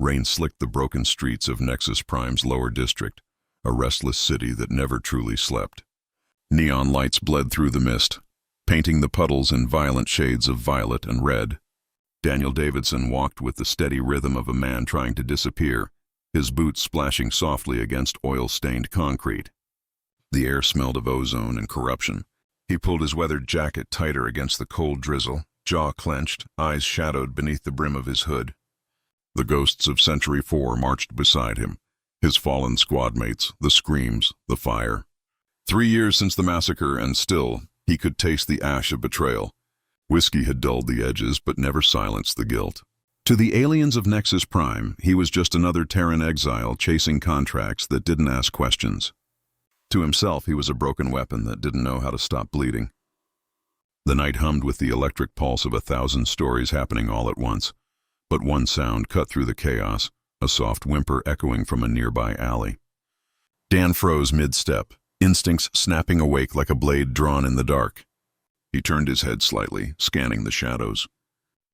Rain slicked the broken streets of Nexus Prime's lower district, a restless city that never truly slept. Neon lights bled through the mist, painting the puddles in violent shades of violet and red. Daniel Davidson walked with the steady rhythm of a man trying to disappear, his boots splashing softly against oil-stained concrete. The air smelled of ozone and corruption. He pulled his weathered jacket tighter against the cold drizzle, jaw clenched, eyes shadowed beneath the brim of his hood. The ghosts of Century 4 marched beside him, his fallen squad mates, the screams, the fire. 3 years since the massacre, and still, he could taste the ash of betrayal. Whiskey had dulled the edges, but never silenced the guilt. To the aliens of Nexus Prime, he was just another Terran exile chasing contracts that didn't ask questions. To himself, he was a broken weapon that didn't know how to stop bleeding. The night hummed with the electric pulse of 1,000 stories happening all at once, but one sound cut through the chaos, a soft whimper echoing from a nearby alley. Dan froze mid-step, instincts snapping awake like a blade drawn in the dark. He turned his head slightly, scanning the shadows.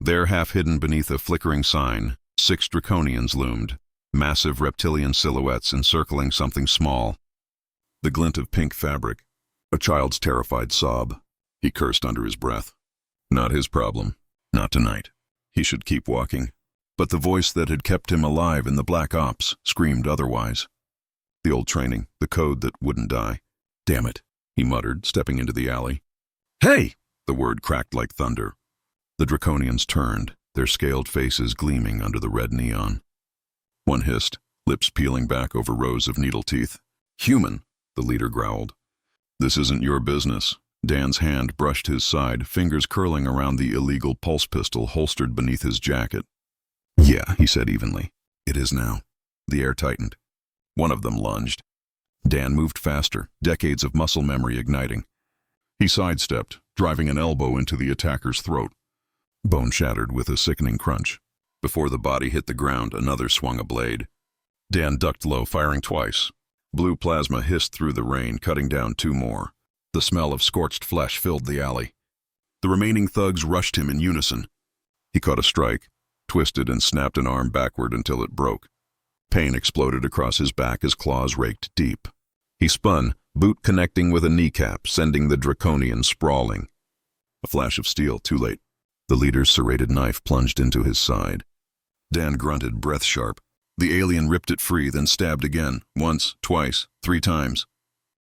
There, half-hidden beneath a flickering sign, 6 draconians loomed, massive reptilian silhouettes encircling something small. The glint of pink fabric, a child's terrified sob. He cursed under his breath. Not his problem. Not tonight. He should keep walking. But the voice that had kept him alive in the Black Ops screamed otherwise. The old training, the code that wouldn't die. Damn it, he muttered, stepping into the alley. Hey! The word cracked like thunder. The draconians turned, their scaled faces gleaming under the red neon. One hissed, lips peeling back over rows of needle teeth. Human, the leader growled. This isn't your business. Dan's hand brushed his side, fingers curling around the illegal pulse pistol holstered beneath his jacket. Yeah, he said evenly. It is now. The air tightened. One of them lunged. Dan moved faster, decades of muscle memory igniting. He sidestepped, driving an elbow into the attacker's throat. Bone shattered with a sickening crunch. Before the body hit the ground, another swung a blade. Dan ducked low, firing twice. Blue plasma hissed through the rain, cutting down 2 more. The smell of scorched flesh filled the alley. The remaining thugs rushed him in unison. He caught a strike, twisted and snapped an arm backward until it broke. Pain exploded across his back as claws raked deep. He spun, boot connecting with a kneecap, sending the draconian sprawling. A flash of steel, too late. The leader's serrated knife plunged into his side. Dan grunted, breath sharp. The alien ripped it free, then stabbed again, once, twice, 3 times.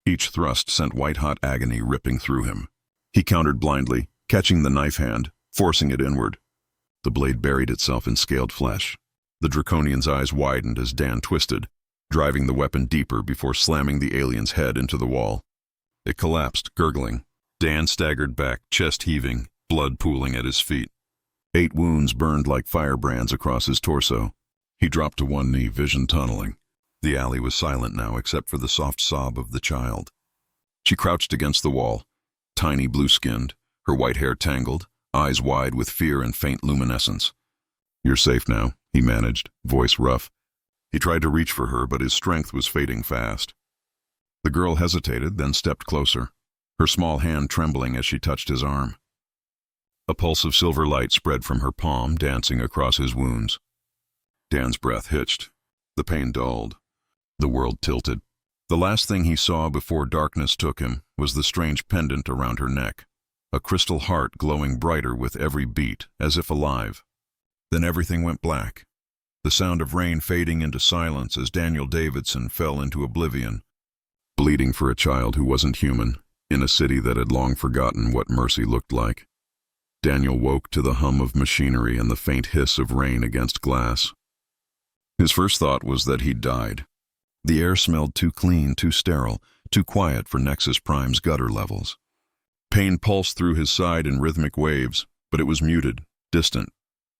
Each thrust sent white-hot agony ripping through him. He countered blindly, catching the knife hand, forcing it inward. The blade buried itself in scaled flesh. The draconian's eyes widened as Dan twisted, driving the weapon deeper before slamming the alien's head into the wall. It collapsed, gurgling. Dan staggered back, chest heaving, blood pooling at his feet. 8 wounds burned like firebrands across his torso. He dropped to one knee, vision tunneling. The alley was silent now except for the soft sob of the child. She crouched against the wall, tiny blue-skinned, her white hair tangled, eyes wide with fear and faint luminescence. You're safe now, he managed, voice rough. He tried to reach for her, but his strength was fading fast. The girl hesitated, then stepped closer, her small hand trembling as she touched his arm. A pulse of silver light spread from her palm, dancing across his wounds. Dan's breath hitched. The pain dulled. The world tilted. The last thing he saw before darkness took him was the strange pendant around her neck, a crystal heart glowing brighter with every beat, as if alive. Then everything went black. The sound of rain fading into silence as Daniel Davidson fell into oblivion, bleeding for a child who wasn't human, in a city that had long forgotten what mercy looked like. Daniel woke to the hum of machinery and the faint hiss of rain against glass. His first thought was that he'd died. The air smelled too clean, too sterile, too quiet for Nexus Prime's gutter levels. Pain pulsed through his side in rhythmic waves, but it was muted, distant,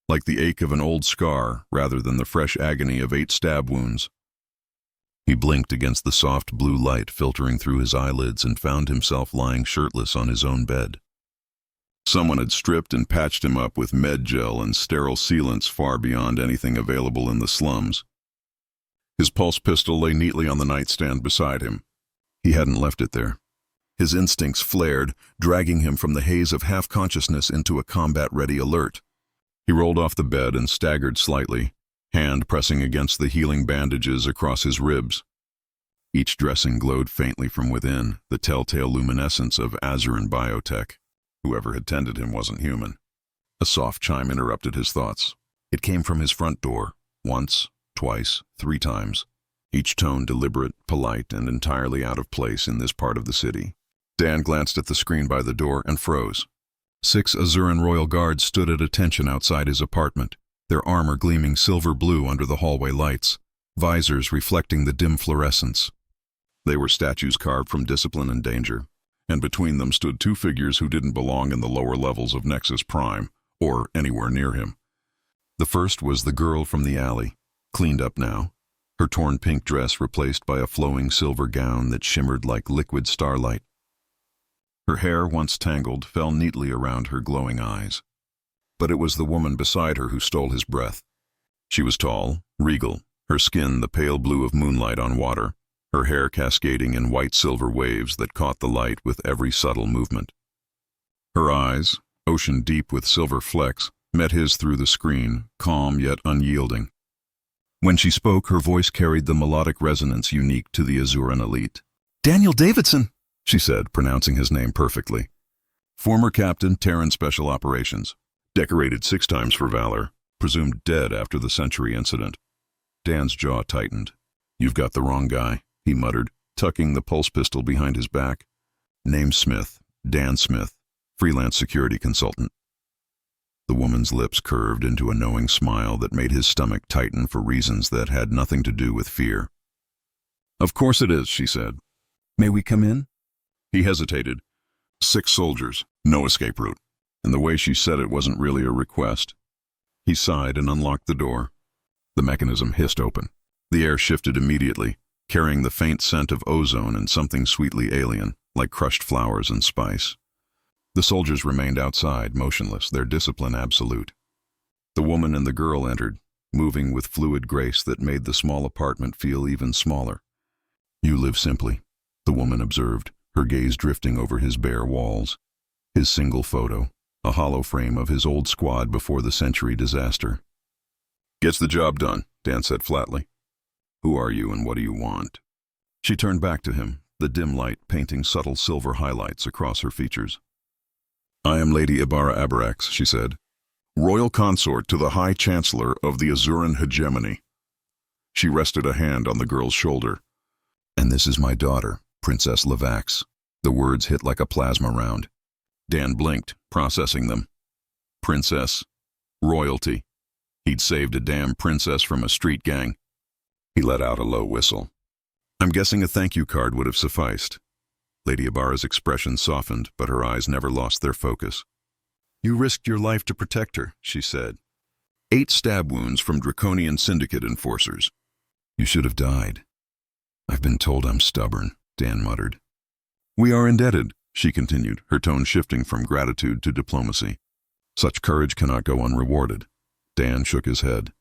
like the ache of an old scar rather than the fresh agony of 8 stab wounds. He blinked against the soft blue light filtering through his eyelids and found himself lying shirtless on his own bed. Someone had stripped and patched him up with med gel and sterile sealants far beyond anything available in the slums. His pulse pistol lay neatly on the nightstand beside him. He hadn't left it there. His instincts flared, dragging him from the haze of half-consciousness into a combat-ready alert. He rolled off the bed and staggered slightly, hand pressing against the healing bandages across his ribs. Each dressing glowed faintly from within, the telltale luminescence of Azuran biotech. Whoever had tended him wasn't human. A soft chime interrupted his thoughts. It came from his front door, once, twice, 3 times, each tone deliberate, polite, and entirely out of place in this part of the city. Dan glanced at the screen by the door and froze. 6 Azuran royal guards stood at attention outside his apartment, their armor gleaming silver blue under the hallway lights, visors reflecting the dim fluorescence. They were statues carved from discipline and danger, and between them stood 2 figures who didn't belong in the lower levels of Nexus Prime, or anywhere near him. The first was the girl from the alley, cleaned up now, her torn pink dress replaced by a flowing silver gown that shimmered like liquid starlight. Her hair, once tangled, fell neatly around her glowing eyes. But it was the woman beside her who stole his breath. She was tall, regal, her skin the pale blue of moonlight on water, her hair cascading in white-silver waves that caught the light with every subtle movement. Her eyes, ocean-deep with silver flecks, met his through the screen, calm yet unyielding. When she spoke, her voice carried the melodic resonance unique to the Azuran elite. "Daniel Davidson," she said, pronouncing his name perfectly. "Former Captain, Terran Special Operations. Decorated 6 times for valor, presumed dead after the Century incident." Dan's jaw tightened. "You've got the wrong guy," he muttered, tucking the pulse pistol behind his back. "Name Smith, Dan Smith, freelance security consultant." The woman's lips curved into a knowing smile that made his stomach tighten for reasons that had nothing to do with fear. "Of course it is," she said. "May we come in?" He hesitated. 6 soldiers, no escape route. And the way she said it wasn't really a request. He sighed and unlocked the door. The mechanism hissed open. The air shifted immediately, carrying the faint scent of ozone and something sweetly alien, like crushed flowers and spice. The soldiers remained outside, motionless, their discipline absolute. The woman and the girl entered, moving with fluid grace that made the small apartment feel even smaller. "You live simply," the woman observed, her gaze drifting over his bare walls. His single photo, a hollow frame of his old squad before the Century disaster. "Gets the job done," Dan said flatly. "Who are you and what do you want?" She turned back to him, the dim light painting subtle silver highlights across her features. "I am Lady Ibarra Abarax," she said, "Royal Consort to the High Chancellor of the Azuran Hegemony." She rested a hand on the girl's shoulder. "And this is my daughter, Princess Levax." The words hit like a plasma round. Dan blinked, processing them. Princess. Royalty. He'd saved a damn princess from a street gang. He let out a low whistle. "I'm guessing a thank you card would have sufficed." Lady Ibarra's expression softened, but her eyes never lost their focus. "You risked your life to protect her," she said. 8 stab wounds from Draconian Syndicate enforcers. "You should have died." "I've been told I'm stubborn," Dan muttered. "We are indebted," she continued, her tone shifting from gratitude to diplomacy. "Such courage cannot go unrewarded." Dan shook his head.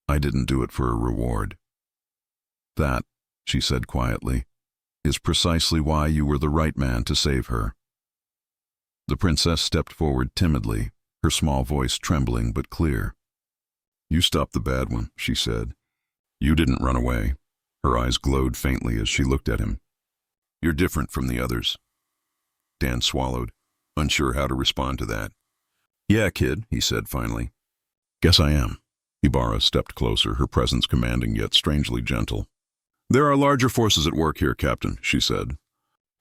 "I didn't do it for a reward." "That," she said quietly, "is precisely why you were the right man to save her." The princess stepped forward timidly, her small voice trembling but clear. "You stopped the bad one," she said. "You didn't run away." Her eyes glowed faintly as she looked at him. "You're different from the others." Dan swallowed, unsure how to respond to that. "Yeah, kid," he said finally. "Guess I am." Ibarra stepped closer, her presence commanding yet strangely gentle. "There are larger forces at work here, Captain," she said.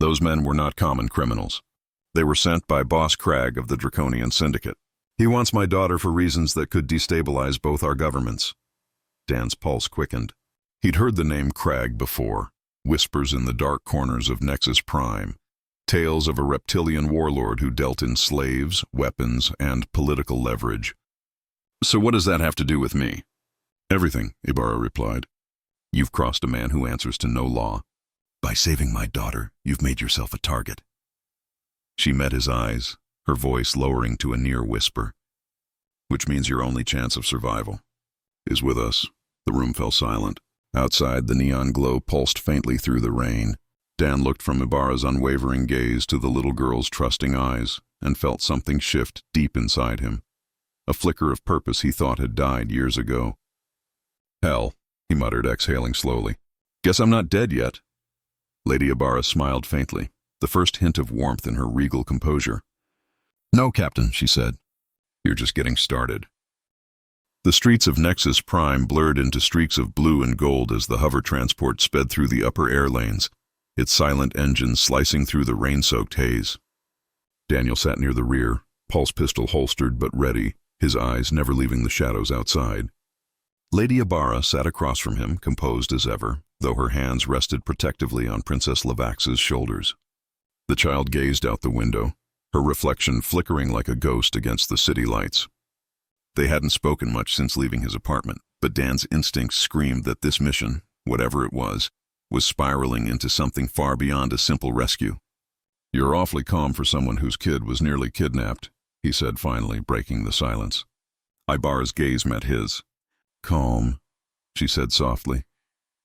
"Those men were not common criminals. They were sent by Boss Cragg of the Draconian Syndicate. He wants my daughter for reasons that could destabilize both our governments." Dan's pulse quickened. He'd heard the name Cragg before, whispers in the dark corners of Nexus Prime, tales of a reptilian warlord who dealt in slaves, weapons, and political leverage. "So what does that have to do with me?" "Everything," Ibarra replied. "You've crossed a man who answers to no law. By saving my daughter, you've made yourself a target." She met his eyes, her voice lowering to a near whisper. "Which means your only chance of survival is with us." The room fell silent. Outside, the neon glow pulsed faintly through the rain. Dan looked from Ibarra's unwavering gaze to the little girl's trusting eyes and felt something shift deep inside him. A flicker of purpose he thought had died years ago. Hell, he muttered, exhaling slowly. Guess I'm not dead yet. Lady Ibarra smiled faintly, the first hint of warmth in her regal composure. No, Captain, she said. You're just getting started. The streets of Nexus Prime blurred into streaks of blue and gold as the hover transport sped through the upper air lanes, its silent engines slicing through the rain-soaked haze. Daniel sat near the rear, pulse pistol holstered but ready, his eyes never leaving the shadows outside. Lady Ibarra sat across from him, composed as ever, though her hands rested protectively on Princess Lavax's shoulders. The child gazed out the window, her reflection flickering like a ghost against the city lights. They hadn't spoken much since leaving his apartment, but Dan's instincts screamed that this mission, whatever it was spiraling into something far beyond a simple rescue. You're awfully calm for someone whose kid was nearly kidnapped, he said finally, breaking the silence. Ibarra's gaze met his. Calm, she said softly,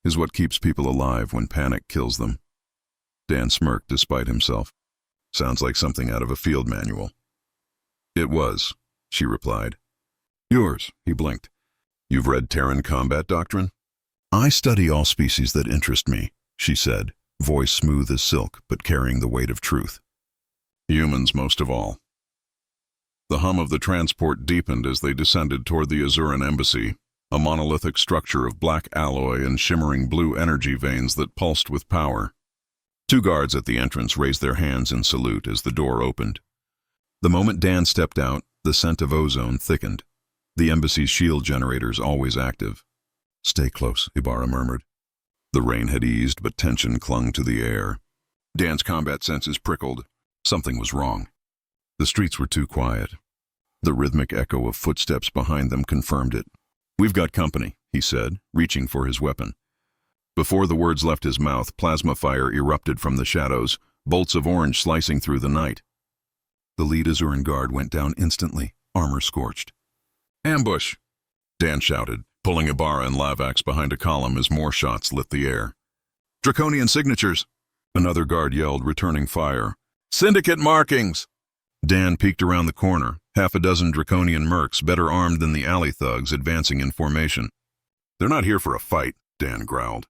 is what keeps people alive when panic kills them. Dan smirked despite himself. Sounds like something out of a field manual. It was, she replied. Yours, he blinked. You've read Terran combat doctrine? I study all species that interest me, she said, voice smooth as silk but carrying the weight of truth. Humans most of all. The hum of the transport deepened as they descended toward the Azuran embassy, a monolithic structure of black alloy and shimmering blue energy veins that pulsed with power. Two guards at the entrance raised their hands in salute as the door opened. The moment Dan stepped out, the scent of ozone thickened, the embassy's shield generators always active. Stay close, Ibarra murmured. The rain had eased, but tension clung to the air. Dan's combat senses prickled. Something was wrong. The streets were too quiet. The rhythmic echo of footsteps behind them confirmed it. We've got company, he said, reaching for his weapon. Before the words left his mouth, plasma fire erupted from the shadows, bolts of orange slicing through the night. The lead Azuran guard went down instantly, armor scorched. Ambush! Dan shouted, pulling Ibarra and Lavax behind a column as more shots lit the air. Draconian signatures! Another guard yelled, returning fire. Syndicate markings! Dan peeked around the corner, half a dozen Draconian mercs, better armed than the alley thugs, advancing in formation. They're not here for a fight, Dan growled.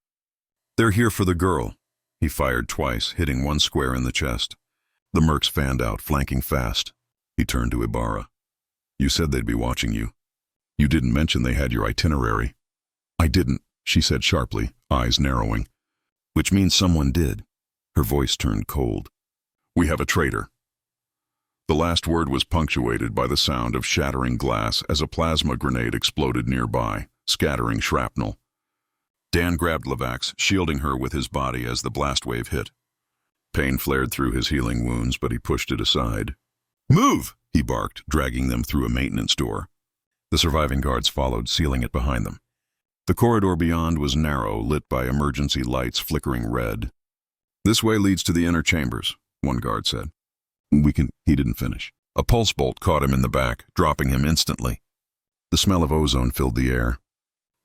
They're here for the girl. He fired twice, hitting one square in the chest. The mercs fanned out, flanking fast. He turned to Ibarra. You said they'd be watching you. You didn't mention they had your itinerary. I didn't, she said sharply, eyes narrowing. Which means someone did. Her voice turned cold. We have a traitor. The last word was punctuated by the sound of shattering glass as a plasma grenade exploded nearby, scattering shrapnel. Dan grabbed Lavax, shielding her with his body as the blast wave hit. Pain flared through his healing wounds, but he pushed it aside. Move! He barked, dragging them through a maintenance door. The surviving guards followed, sealing it behind them. The corridor beyond was narrow, lit by emergency lights flickering red. This way leads to the inner chambers, one guard said. He didn't finish. A pulse bolt caught him in the back, dropping him instantly. The smell of ozone filled the air.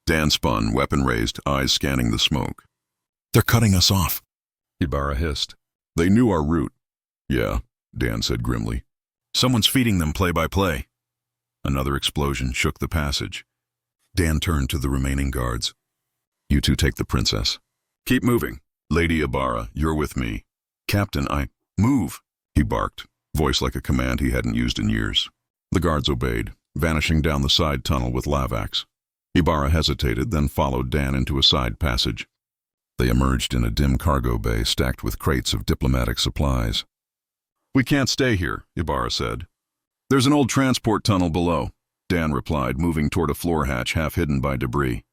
Dan spun, weapon raised, eyes scanning the smoke. They're cutting us off, Ibarra hissed. They knew our route. Yeah, Dan said grimly. Someone's feeding them play-by-play. Another explosion shook the passage. Dan turned to the remaining guards. You two take the princess. Keep moving. Lady Ibarra, you're with me. Captain, Move, he barked, voice like a command he hadn't used in years. The guards obeyed, vanishing down the side tunnel with Lavax. Ibarra hesitated, then followed Dan into a side passage. They emerged in a dim cargo bay stacked with crates of diplomatic supplies. We can't stay here, Ibarra said. There's an old transport tunnel below, Dan replied, moving toward a floor hatch half hidden by debris.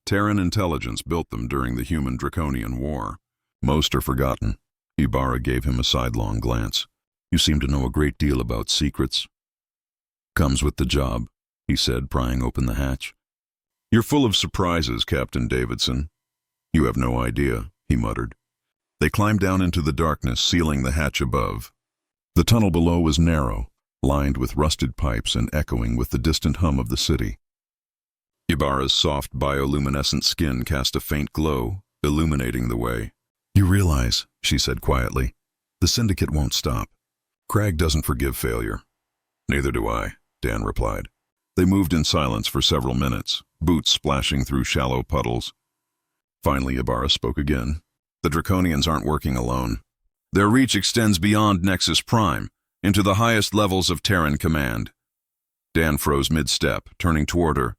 Terran intelligence built them during the Human-Draconian War. Most are forgotten. Ibarra gave him a sidelong glance. You seem to know a great deal about secrets. Comes with the job, he said, prying open the hatch. You're full of surprises, Captain Davidson. You have no idea, he muttered. They climbed down into the darkness, sealing the hatch above. The tunnel below was narrow, lined with rusted pipes and echoing with the distant hum of the city. Ibarra's soft bioluminescent skin cast a faint glow, illuminating the way. You realize, she said quietly, the syndicate won't stop. Crag doesn't forgive failure. Neither do I, Dan replied. They moved in silence for several minutes, boots splashing through shallow puddles. Finally, Ibarra spoke again. The Draconians aren't working alone. Their reach extends beyond Nexus Prime, into the highest levels of Terran command. Dan froze mid-step, turning toward her.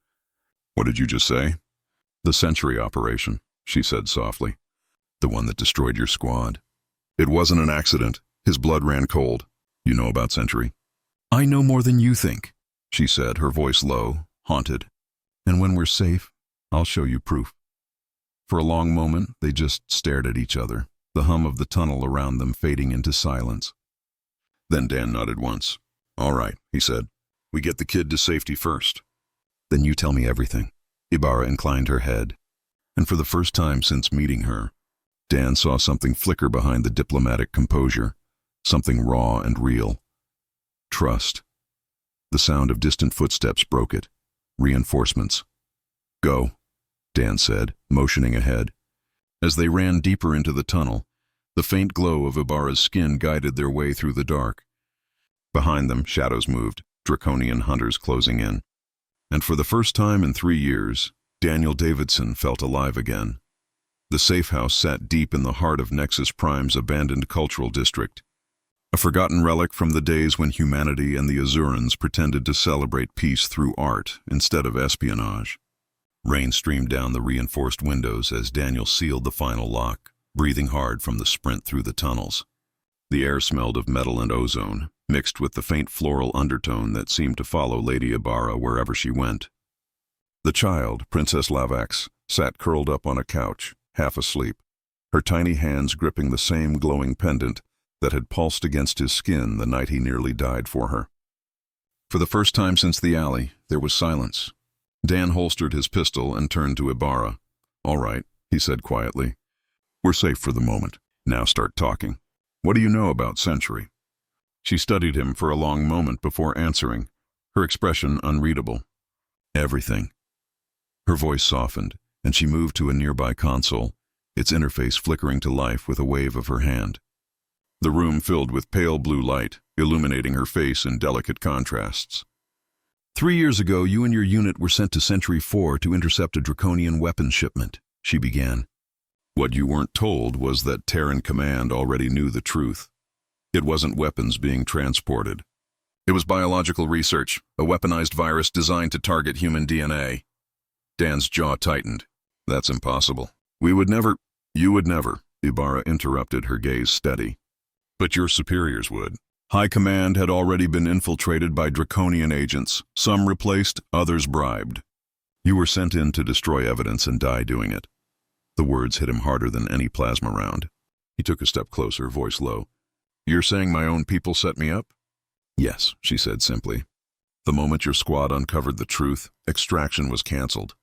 What did you just say? The Sentry operation, she said softly. The one that destroyed your squad. It wasn't an accident. His blood ran cold. You know about Sentry? I know more than you think, she said, her voice low, haunted. And when we're safe, I'll show you proof. For a long moment, they just stared at each other, the hum of the tunnel around them fading into silence. Then Dan nodded once. All right, he said. We get the kid to safety first. Then you tell me everything. Ibarra inclined her head. And for the first time since meeting her, Dan saw something flicker behind the diplomatic composure, something raw and real. Trust. The sound of distant footsteps broke it. Reinforcements. Go, Dan said, motioning ahead. As they ran deeper into the tunnel, the faint glow of Ibarra's skin guided their way through the dark. Behind them, shadows moved, Draconian hunters closing in. And for the first time in 3 years, Daniel Davidson felt alive again. The safe house sat deep in the heart of Nexus Prime's abandoned cultural district, a forgotten relic from the days when humanity and the Azurans pretended to celebrate peace through art instead of espionage. Rain streamed down the reinforced windows as Daniel sealed the final lock, breathing hard from the sprint through the tunnels. The air smelled of metal and ozone, mixed with the faint floral undertone that seemed to follow Lady Ibarra wherever she went. The child, Princess Lavax, sat curled up on a couch, half asleep, her tiny hands gripping the same glowing pendant that had pulsed against his skin the night he nearly died for her. For the first time since the alley, there was silence. Dan holstered his pistol and turned to Ibarra. All right, he said quietly. We're safe for the moment. Now start talking. What do you know about Sentry? She studied him for a long moment before answering, her expression unreadable. Everything. Her voice softened, and she moved to a nearby console, its interface flickering to life with a wave of her hand. The room filled with pale blue light, illuminating her face in delicate contrasts. 3 years ago, you and your unit were sent to Sentry 4 to intercept a Draconian weapons shipment, she began. What you weren't told was that Terran Command already knew the truth. It wasn't weapons being transported. It was biological research, a weaponized virus designed to target human DNA. Dan's jaw tightened. That's impossible. You would never, Ibarra interrupted, her gaze steady. But your superiors would. High Command had already been infiltrated by Draconian agents, some replaced, others bribed. You were sent in to destroy evidence and die doing it. The words hit him harder than any plasma round. He took a step closer, voice low. You're saying my own people set me up? Yes, she said simply. The moment your squad uncovered the truth, extraction was canceled.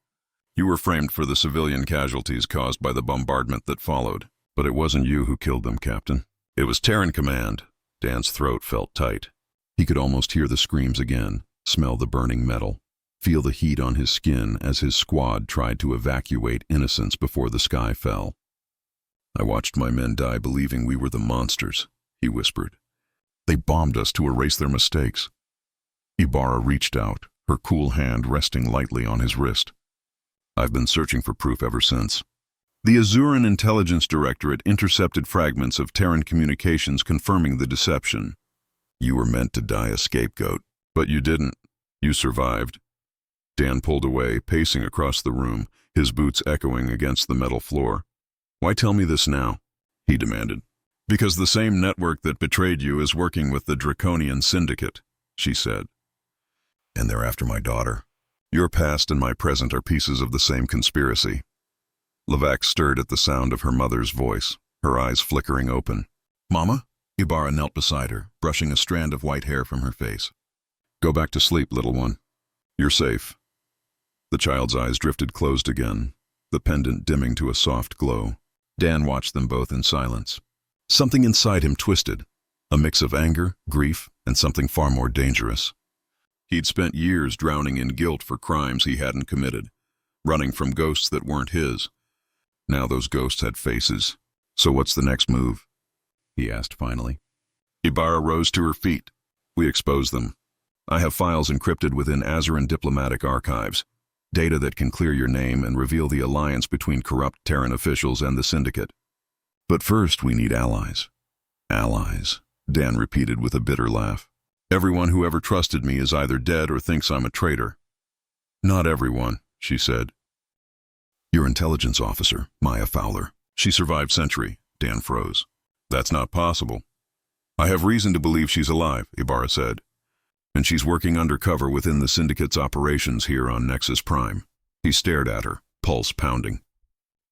You were framed for the civilian casualties caused by the bombardment that followed. But it wasn't you who killed them, Captain. It was Terran Command. Dan's throat felt tight. He could almost hear the screams again, smell the burning metal, feel the heat on his skin as his squad tried to evacuate innocents before the sky fell. I watched my men die believing we were the monsters, he whispered. They bombed us to erase their mistakes. Ibarra reached out, her cool hand resting lightly on his wrist. I've been searching for proof ever since. The Azuran Intelligence Directorate intercepted fragments of Terran communications confirming the deception. You were meant to die a scapegoat, but you didn't. You survived. Dan pulled away, pacing across the room, his boots echoing against the metal floor. Why tell me this now? He demanded. Because the same network that betrayed you is working with the Draconian Syndicate, she said. And they're after my daughter. Your past and my present are pieces of the same conspiracy. Lavax stirred at the sound of her mother's voice, her eyes flickering open. Mama? Ibarra knelt beside her, brushing a strand of white hair from her face. Go back to sleep, little one. You're safe. The child's eyes drifted closed again, the pendant dimming to a soft glow. Dan watched them both in silence. Something inside him twisted, a mix of anger, grief, and something far more dangerous. He'd spent years drowning in guilt for crimes he hadn't committed, running from ghosts that weren't his. Now those ghosts had faces. So what's the next move? He asked finally. Ibarra rose to her feet. We expose them. I have files encrypted within Azuran diplomatic archives. Data that can clear your name and reveal the alliance between corrupt Terran officials and the Syndicate. But first, we need allies. Allies, Dan repeated with a bitter laugh. Everyone who ever trusted me is either dead or thinks I'm a traitor. Not everyone, she said. Your intelligence officer, Maya Fowler. She survived Century. Dan froze. That's not possible. I have reason to believe she's alive, Ibarra said. And she's working undercover within the Syndicate's operations here on Nexus Prime. He stared at her, pulse pounding.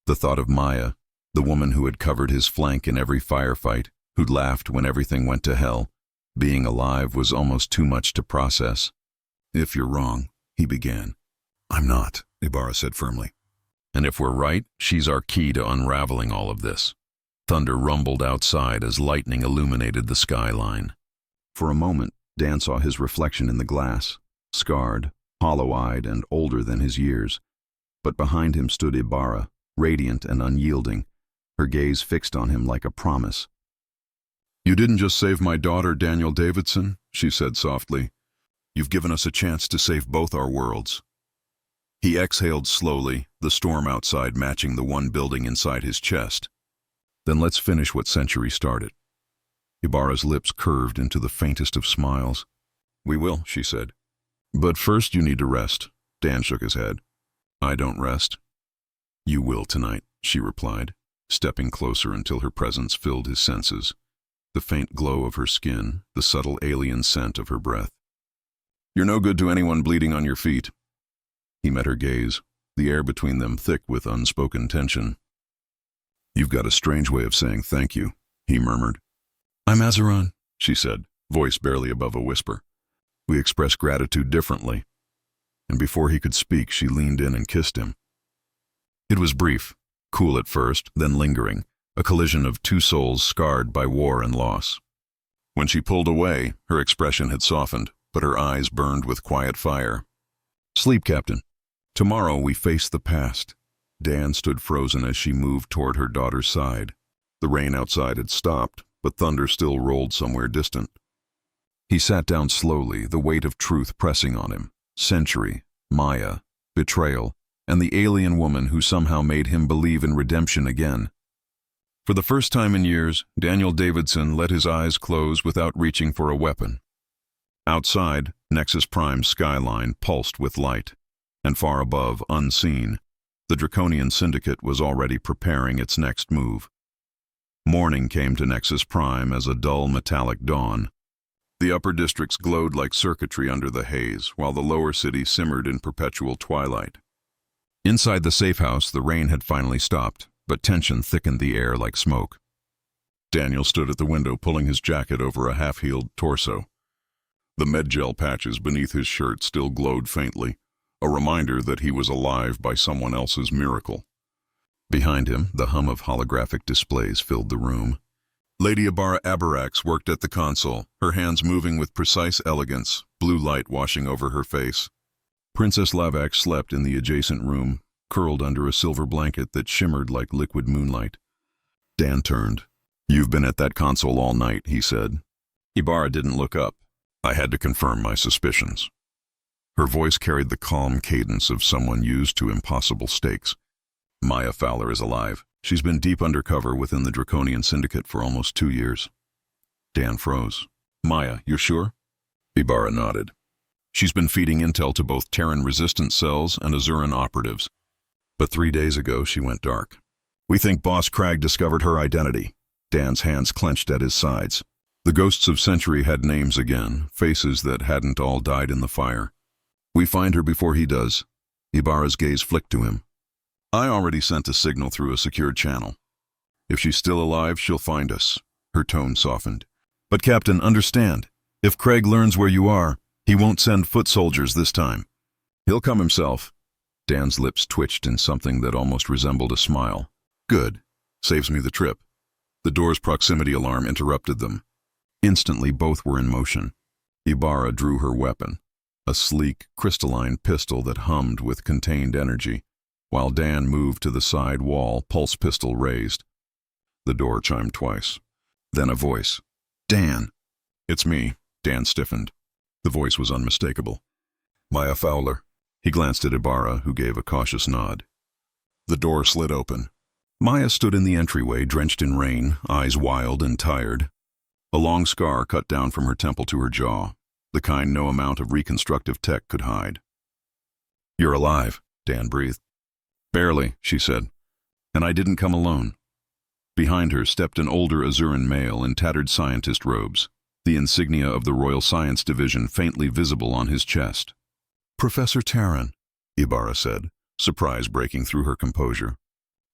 The thought of Maya, the woman who had covered his flank in every firefight, who'd laughed when everything went to hell, being alive was almost too much to process. If you're wrong, he began. I'm not, Ibarra said firmly. And if we're right, she's our key to unraveling all of this. Thunder rumbled outside as lightning illuminated the skyline. For a moment, Dan saw his reflection in the glass, scarred, hollow-eyed, and older than his years. But behind him stood Ibarra, radiant and unyielding, her gaze fixed on him like a promise. You didn't just save my daughter, Daniel Davidson, she said softly. You've given us a chance to save both our worlds. He exhaled slowly, the storm outside matching the one building inside his chest. Then let's finish what Century started. Ibarra's lips curved into the faintest of smiles. We will, she said. But first you need to rest. Dan shook his head. I don't rest. You will tonight, she replied, stepping closer until her presence filled his senses. The faint glow of her skin, the subtle alien scent of her breath. You're no good to anyone bleeding on your feet. He met her gaze, the air between them thick with unspoken tension. You've got a strange way of saying thank you, he murmured. I'm Azeron, she said, voice barely above a whisper. We express gratitude differently. And before he could speak, she leaned in and kissed him. It was brief, cool at first, then lingering, a collision of two souls scarred by war and loss. When she pulled away, her expression had softened, but her eyes burned with quiet fire. Sleep, Captain. Tomorrow we face the past. Dan stood frozen as she moved toward her daughter's side. The rain outside had stopped, but thunder still rolled somewhere distant. He sat down slowly, the weight of truth pressing on him. Century, Maya, betrayal, and the alien woman who somehow made him believe in redemption again. For the first time in years, Daniel Davidson let his eyes close without reaching for a weapon. Outside, Nexus Prime's skyline pulsed with light, and far above, unseen, the Draconian Syndicate was already preparing its next move. Morning came to Nexus Prime as a dull metallic dawn. The upper districts glowed like circuitry under the haze, while the lower city simmered in perpetual twilight. Inside the safe house, the rain had finally stopped, but tension thickened the air like smoke. Daniel stood at the window pulling his jacket over a half-healed torso. The medgel patches beneath his shirt still glowed faintly, a reminder that he was alive by someone else's miracle. Behind him, the hum of holographic displays filled the room. Lady Ibarra Abarax worked at the console, her hands moving with precise elegance, blue light washing over her face. Princess Lavax slept in the adjacent room, curled under a silver blanket that shimmered like liquid moonlight. Dan turned. You've been at that console all night, he said. Ibarra didn't look up. I had to confirm my suspicions. Her voice carried the calm cadence of someone used to impossible stakes. Maya Fowler is alive. She's been deep undercover within the Draconian Syndicate for almost 2 years. Dan froze. Maya, you're sure? Ibarra nodded. She's been feeding intel to both Terran resistance cells and Azuran operatives. But 3 days ago, she went dark. We think Boss Crag discovered her identity. Dan's hands clenched at his sides. The ghosts of Century had names again, faces that hadn't all died in the fire. We find her before he does. Ibarra's gaze flicked to him. I already sent a signal through a secured channel. If she's still alive, she'll find us. Her tone softened. But Captain, understand, if Craig learns where you are, he won't send foot soldiers this time. He'll come himself. Dan's lips twitched in something that almost resembled a smile. Good. Saves me the trip. The door's proximity alarm interrupted them. Instantly, both were in motion. Ibarra drew her weapon, a sleek, crystalline pistol that hummed with contained energy, while Dan moved to the side wall, pulse pistol raised. The door chimed twice. Then a voice. Dan. It's me. Dan stiffened. The voice was unmistakable. Maya Fowler. He glanced at Ibarra, who gave a cautious nod. The door slid open. Maya stood in the entryway, drenched in rain, eyes wild and tired. A long scar cut down from her temple to her jaw, the kind no amount of reconstructive tech could hide. "You're alive," Dan breathed. "Barely," she said. "And I didn't come alone." Behind her stepped an older Azuran male in tattered scientist robes, the insignia of the Royal Science Division faintly visible on his chest. "Professor Terran," Ibarra said, surprise breaking through her composure.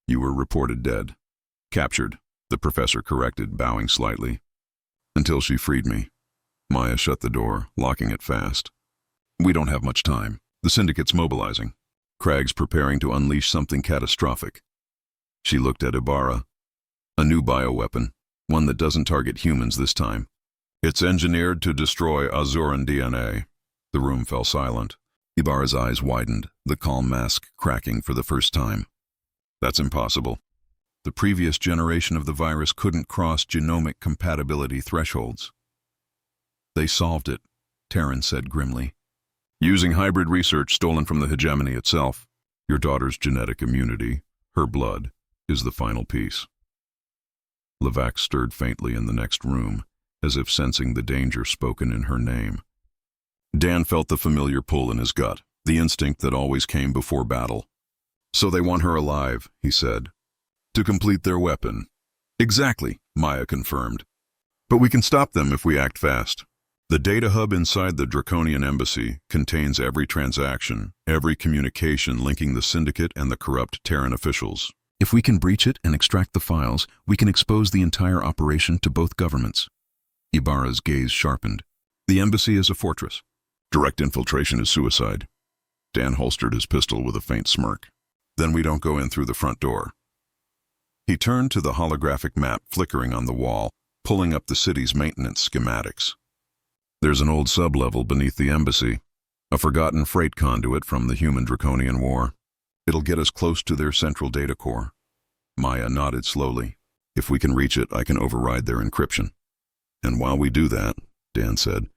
"You were reported dead." "Captured," the professor corrected, bowing slightly. "Until she freed me." Maya shut the door, locking it fast. "We don't have much time. The Syndicate's mobilizing. Craig's preparing to unleash something catastrophic." She looked at Ibarra. "A new bioweapon, one that doesn't target humans this time. It's engineered to destroy Azuran DNA." The room fell silent. Ibarra's eyes widened, the calm mask cracking for the first time. "That's impossible. The previous generation of the virus couldn't cross genomic compatibility thresholds." "They solved it," Terran said grimly. "Using hybrid research stolen from the hegemony itself. Your daughter's genetic immunity, her blood, is the final piece." Levax stirred faintly in the next room, as if sensing the danger spoken in her name. Dan felt the familiar pull in his gut, the instinct that always came before battle. "So they want her alive," he said. "To complete their weapon." "Exactly," Maya confirmed. "But we can stop them if we act fast. The data hub inside the Draconian embassy contains every transaction, every communication linking the Syndicate and the corrupt Terran officials. If we can breach it and extract the files, we can expose the entire operation to both governments." Ibarra's gaze sharpened. "The embassy is a fortress. Direct infiltration is suicide." Dan holstered his pistol with a faint smirk. "Then we don't go in through the front door." He turned to the holographic map flickering on the wall, pulling up the city's maintenance schematics. "There's an old sub-level beneath the embassy, a forgotten freight conduit from the Human-Draconian War. It'll get us close to their central data core." Maya nodded slowly. "If we can reach it, I can override their encryption." "And while we do that," Dan said,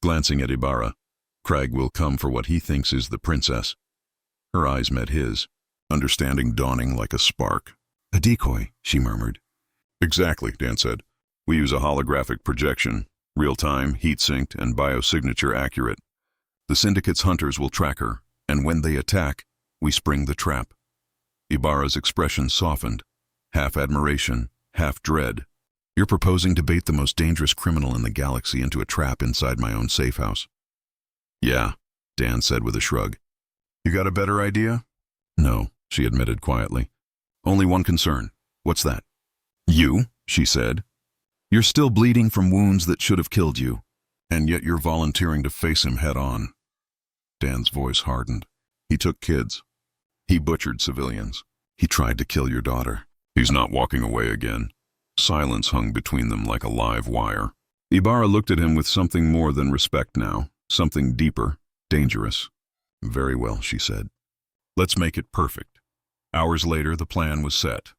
glancing at Ibarra, "Craig will come for what he thinks is the princess." Her eyes met his, understanding dawning like a spark. "A decoy," she murmured. "Exactly," Dan said. "We use a holographic projection, real-time, heat-synced, and biosignature accurate. The Syndicate's hunters will track her, and when they attack, we spring the trap." Ibarra's expression softened, half admiration, half dread. "You're proposing to bait the most dangerous criminal in the galaxy into a trap inside my own safe house." "Yeah," Dan said with a shrug. "You got a better idea?" "No," she admitted quietly. "Only one concern." "What's that?" "You," she said. "You're still bleeding from wounds that should have killed you, and yet you're volunteering to face him head-on." Dan's voice hardened. "He took kids. He butchered civilians. He tried to kill your daughter. He's not walking away again." Silence hung between them like a live wire. Ibarra looked at him with something more than respect now, something deeper, dangerous. "Very well," she said. "Let's make it perfect." Hours later, the plan was set.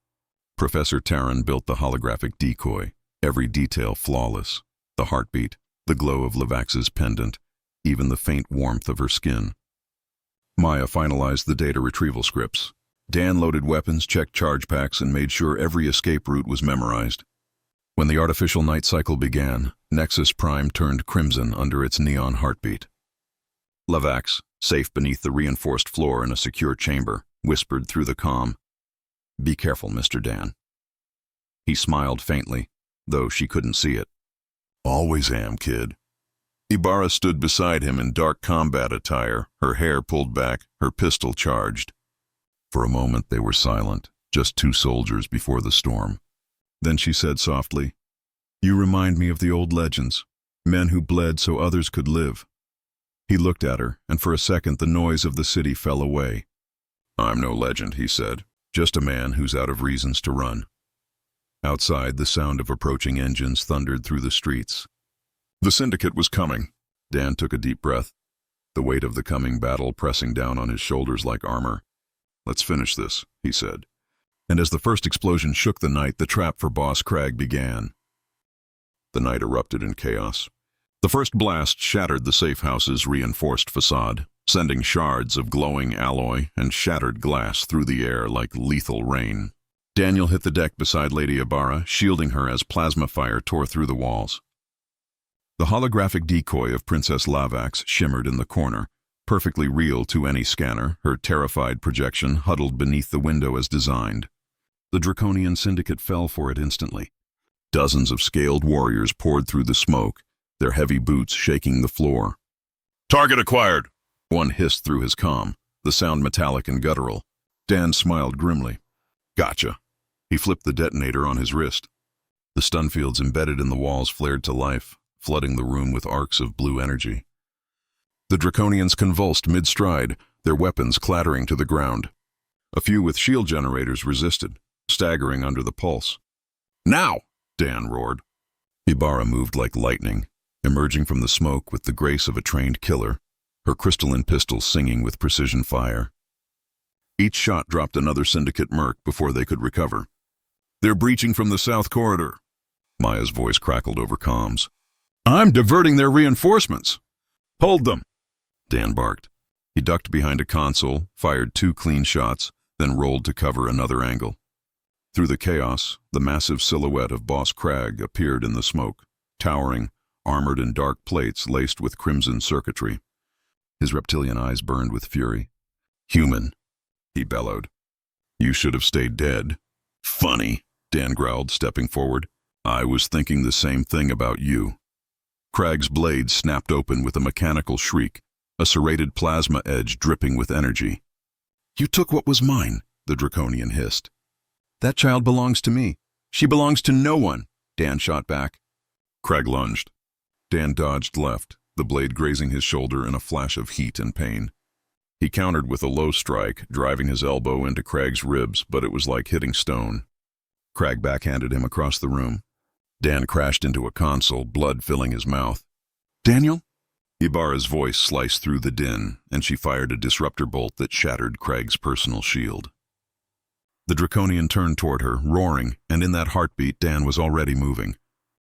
Professor Terran built the holographic decoy, every detail flawless. The heartbeat, the glow of Levax's pendant, even the faint warmth of her skin. Maya finalized the data retrieval scripts. Dan loaded weapons, checked charge packs, and made sure every escape route was memorized. When the artificial night cycle began, Nexus Prime turned crimson under its neon heartbeat. Levax, safe beneath the reinforced floor in a secure chamber, whispered through the comm, "Be careful, Mr. Dan." He smiled faintly, though she couldn't see it. "Always am, kid." Ibarra stood beside him in dark combat attire, her hair pulled back, her pistol charged. For a moment they were silent, just two soldiers before the storm. Then she said softly, "You remind me of the old legends, men who bled so others could live." He looked at her, and for a second the noise of the city fell away. "I'm no legend," he said, "just a man who's out of reasons to run." Outside, the sound of approaching engines thundered through the streets. The Syndicate was coming. Dan took a deep breath, the weight of the coming battle pressing down on his shoulders like armor. "Let's finish this," he said. And as the first explosion shook the night, the trap for Boss Crag began. The night erupted in chaos. The first blast shattered the safe house's reinforced facade. sending shards of glowing alloy and shattered glass through the air like lethal rain. Daniel hit the deck beside Lady Ibarra, shielding her as plasma fire tore through the walls. The holographic decoy of Princess Lavax shimmered in the corner, perfectly real to any scanner, her terrified projection huddled beneath the window as designed. The Draconian Syndicate fell for it instantly. Dozens of scaled warriors poured through the smoke, their heavy boots shaking the floor. "Target acquired!" one hissed through his comm, the sound metallic and guttural. Dan smiled grimly. "Gotcha." He flipped the detonator on his wrist. The stun fields embedded in the walls flared to life, flooding the room with arcs of blue energy. The Draconians convulsed mid-stride, their weapons clattering to the ground. A few with shield generators resisted, staggering under the pulse. "Now!" Dan roared. Ibarra moved like lightning, emerging from the smoke with the grace of a trained killer, her crystalline pistol singing with precision fire. Each shot dropped another Syndicate merc before they could recover. "They're breaching from the south corridor." Maya's voice crackled over comms. "I'm diverting their reinforcements." "Hold them!" Dan barked. He ducked behind a console, fired 2 clean shots, then rolled to cover another angle. Through the chaos, the massive silhouette of Boss Crag appeared in the smoke, towering, armored in dark plates laced with crimson circuitry. His reptilian eyes burned with fury. "Human," he bellowed. "You should have stayed dead." "Funny," Dan growled, stepping forward. "I was thinking the same thing about you." Crag's blade snapped open with a mechanical shriek, a serrated plasma edge dripping with energy. "You took what was mine," the Draconian hissed. "That child belongs to me. She belongs to no one," Dan shot back. Crag lunged. Dan dodged left, the blade grazing his shoulder in a flash of heat and pain. He countered with a low strike, driving his elbow into Crag's ribs, but it was like hitting stone. Crag backhanded him across the room. Dan crashed into a console, blood filling his mouth. "Daniel?" Ibarra's voice sliced through the din, and she fired a disruptor bolt that shattered Crag's personal shield. The Draconian turned toward her, roaring, and in that heartbeat Dan was already moving.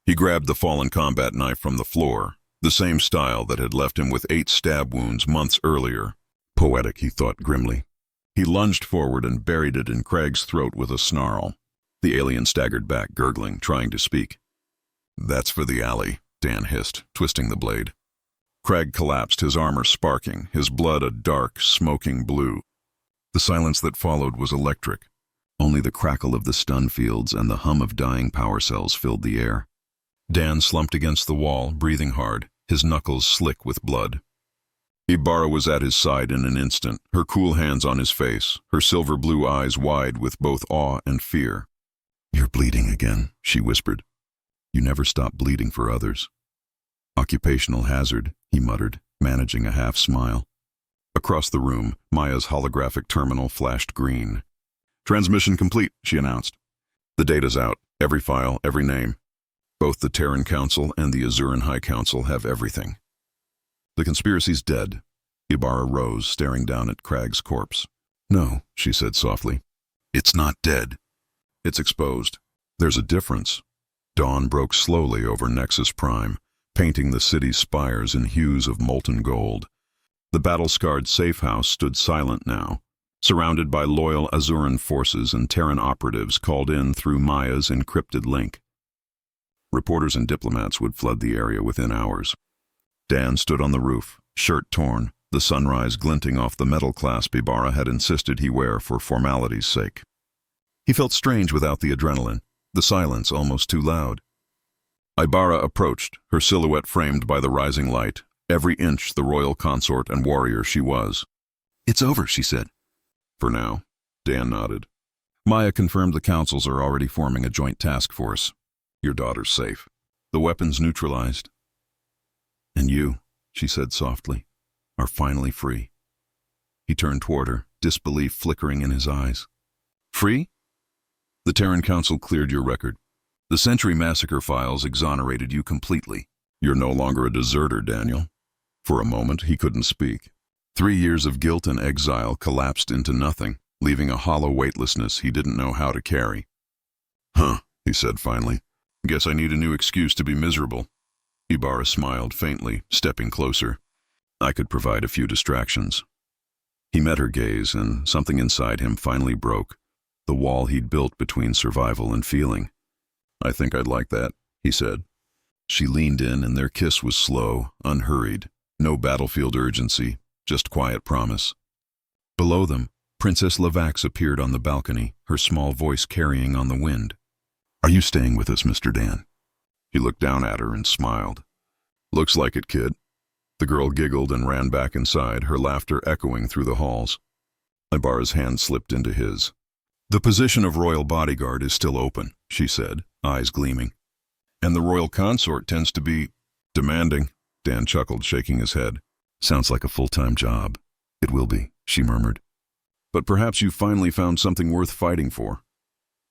He grabbed the fallen combat knife from the floor, the same style that had left him with 8 stab wounds months earlier. Poetic, he thought grimly. He lunged forward and buried it in Crag's throat with a snarl. The alien staggered back, gurgling, trying to speak. "That's for the alley," Dan hissed, twisting the blade. Crag collapsed, his armor sparking, his blood a dark, smoking blue. The silence that followed was electric. Only the crackle of the stun fields and the hum of dying power cells filled the air. Dan slumped against the wall, breathing hard, his knuckles slick with blood. Ibarra was at his side in an instant, her cool hands on his face, her silver blue eyes wide with both awe and fear. "You're bleeding again," she whispered. "You never stop bleeding for others." "Occupational hazard," he muttered, managing a half smile. Across the room, Maya's holographic terminal flashed green. "Transmission complete," she announced. "The data's out, every file, every name. Both the Terran Council and the Azuran High Council have everything." "The conspiracy's dead." Ibarra rose, staring down at Crag's corpse. "No," she said softly. "It's not dead. It's exposed. There's a difference." Dawn broke slowly over Nexus Prime, painting the city's spires in hues of molten gold. The battle-scarred safe house stood silent now, surrounded by loyal Azuran forces and Terran operatives called in through Maya's encrypted link. Reporters and diplomats would flood the area within hours. Dan stood on the roof, shirt torn, the sunrise glinting off the metal clasp Ibarra had insisted he wear for formality's sake. He felt strange without the adrenaline, the silence almost too loud. Ibarra approached, her silhouette framed by the rising light, every inch the royal consort and warrior she was. "It's over," she said. "For now," Dan nodded. Maya confirmed the councils are already forming a joint task force. "Your daughter's safe. The weapons neutralized. And you," she said softly, "are finally free." He turned toward her, disbelief flickering in his eyes. "Free?" "The Terran Council cleared your record. The Century Massacre files exonerated you completely. You're no longer a deserter, Daniel." For a moment, he couldn't speak. 3 years of guilt and exile collapsed into nothing, leaving a hollow weightlessness he didn't know how to carry. "Huh," he said finally. "Guess I need a new excuse to be miserable." Ibarra smiled faintly, stepping closer. I could provide a few distractions. He met her gaze, and something inside him finally broke, the wall he'd built between survival and feeling. I think I'd like that, he said. She leaned in, and their kiss was slow, unhurried, no battlefield urgency, just quiet promise. Below them, Princess Levax appeared on the balcony, her small voice carrying on the wind. "Are you staying with us, Mr. Dan?" He looked down at her and smiled. "Looks like it, kid." The girl giggled and ran back inside, her laughter echoing through the halls. Ibarra's hand slipped into his. "The position of royal bodyguard is still open," she said, eyes gleaming. "And the royal consort tends to be demanding," Dan chuckled, shaking his head. "Sounds like a full-time job." "It will be," she murmured. "But perhaps you finally found something worth fighting for."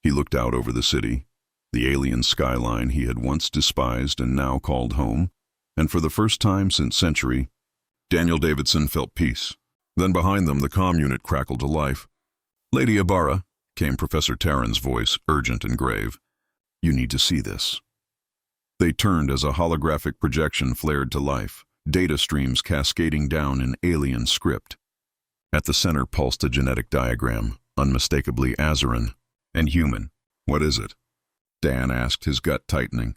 He looked out over the city, the alien skyline he had once despised and now called home, and for the first time since century, Daniel Davidson felt peace. Then behind them, the comm unit crackled to life. "Lady Ibarra," came Professor Terran's voice, urgent and grave. "You need to see this." They turned as a holographic projection flared to life, data streams cascading down in alien script. At the center pulsed a genetic diagram, unmistakably Azeran and human. "What is it?" Dan asked, his gut tightening.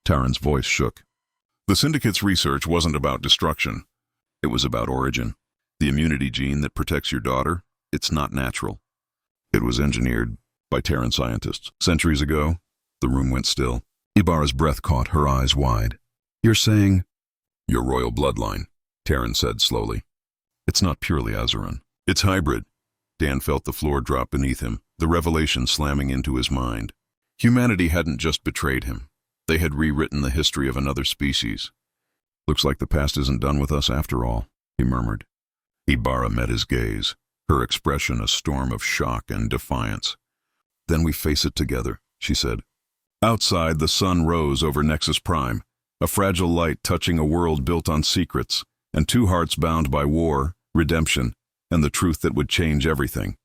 Terran's voice shook. "The Syndicate's research wasn't about destruction. It was about origin. The immunity gene that protects your daughter, it's not natural. It was engineered by Terran scientists. Centuries ago." The room went still. Ibarra's breath caught, her eyes wide. "You're saying—" "Your royal bloodline," Terran said slowly. "It's not purely Azeran. It's hybrid." Dan felt the floor drop beneath him, the revelation slamming into his mind. Humanity hadn't just betrayed him. They had rewritten the history of another species. "Looks like the past isn't done with us after all," he murmured. Ibarra met his gaze, her expression a storm of shock and defiance. "Then we face it together," she said. Outside, the sun rose over Nexus Prime, a fragile light touching a world built on secrets, and two hearts bound by war, redemption, and the truth that would change everything.